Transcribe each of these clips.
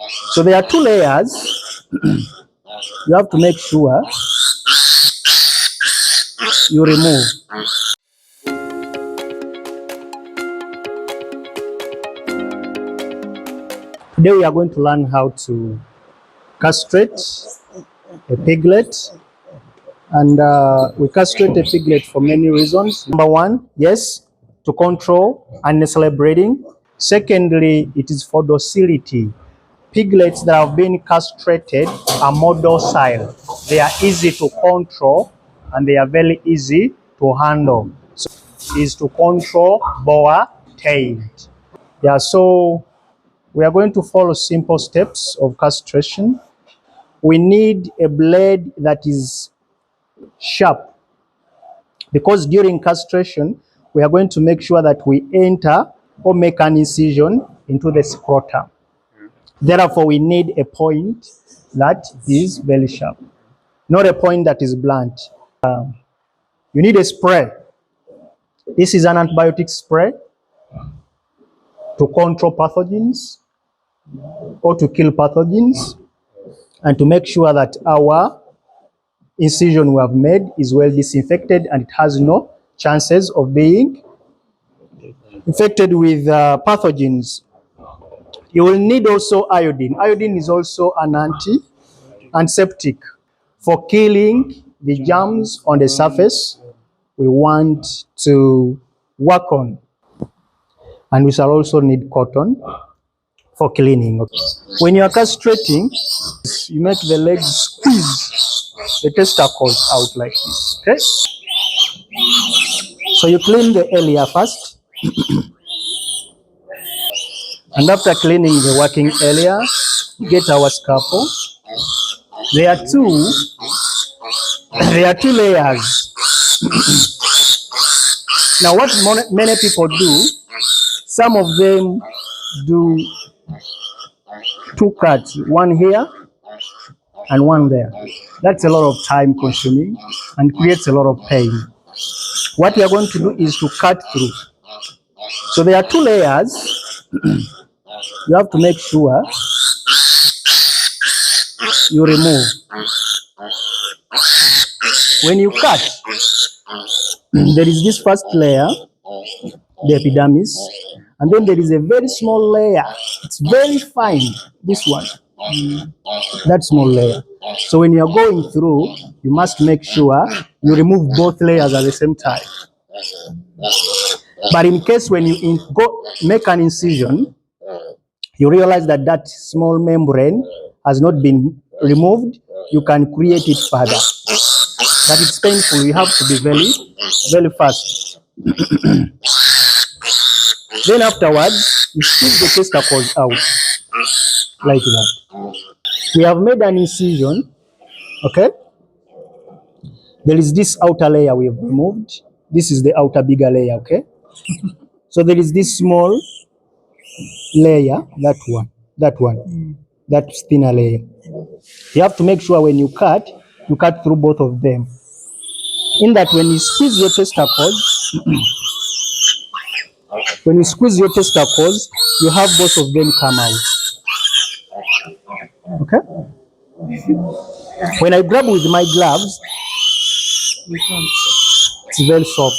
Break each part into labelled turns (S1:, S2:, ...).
S1: So there are two layers. You have to make sure you remove. Today we are going to learn how to castrate a piglet. And we castrate a piglet for many reasons. Number one, yes, to control unnecessary breeding. Secondly, it is for docility. Piglets that have been castrated are more docile. They are easy to control and they are very easy to handle. So it is to control boa tailed. Yeah, so we are going to follow simple steps of castration. We need a blade that is sharp, because during castration we are going to make sure that we enter or make an incision into the scrotum. Therefore, we need a point that is very sharp, not a point that is blunt. You need a spray. This is an antibiotic spray to control pathogens or to kill pathogens and to make sure that our incision we have made is well disinfected and it has no chances of being infected with pathogens. You will need also iodine. Iodine is also an antiseptic for killing the germs on the surface we want to work on. And we shall also need cotton for cleaning. When you are castrating, you make the legs squeeze the testicles out like this. Okay? So you clean the area first. And after cleaning the working area, get our scalpel. There are two layers. Now, what many people do, some of them do two cuts, one here and one there. That's a lot of time consuming and creates a lot of pain. What we are going to do is to cut through. So there are two layers. You have to make sure you remove. When you cut, there is this first layer, the epidermis, and then there is a very small layer. It's very fine, this one, that small layer. So when you are going through, you must make sure you remove both layers at the same time. But in case when you make an incision, you realize that that small membrane has not been removed, you can create it further. But it's painful. You have to be very, very fast. Then afterwards, you squeeze the testicles out, like that. We have made an incision, okay? There is this outer layer we have removed. This is the outer bigger layer, okay? So there is this small layer, that one, that thinner layer. You have to make sure when you cut through both of them. In that, when you squeeze your testicles, you have both of them come out. Okay? When I grab with my gloves, it's very soft.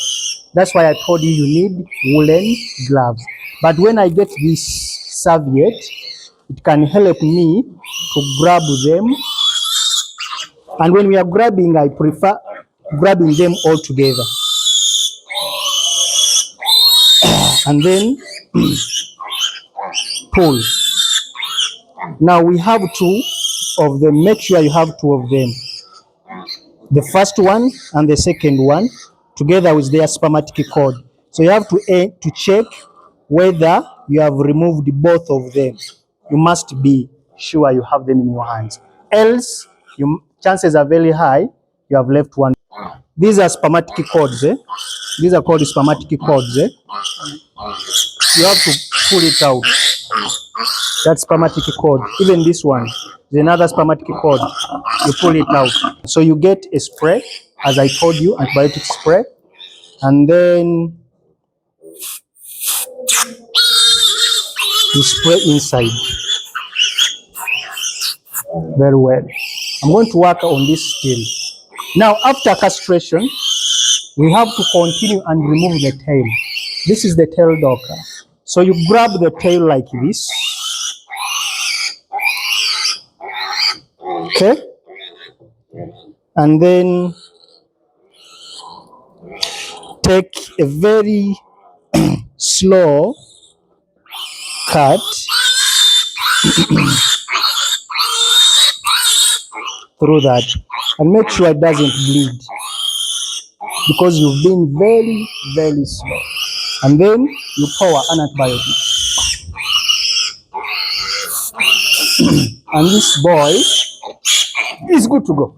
S1: That's why I told you need woolen gloves. But when I get this serviette, it can help me to grab them. And when we are grabbing, I prefer grabbing them all together. And then pull. Now we have two of them. Make sure you have two of them. The first one and the second one together with their spermatic cord. So you have to check whether you have removed both of them. You must be sure you have them in your hands. Else, chances are very high you have left one. These are spermatic cords. These are called spermatic cords. You have to pull it out. That's spermatic cord. Even this one, there's another spermatic cord. You pull it out. So you get a spray, as I told you, antibiotic spray, and then you spray inside. Very well. I'm going to work on this still. Now, after castration, we have to continue and remove the tail. This is the tail docker. So you grab the tail like this. Okay? And then take a very slow cut through that, and make sure it doesn't bleed because you've been very, very slow. And then you pour an antibiotic. And this boy is good to go.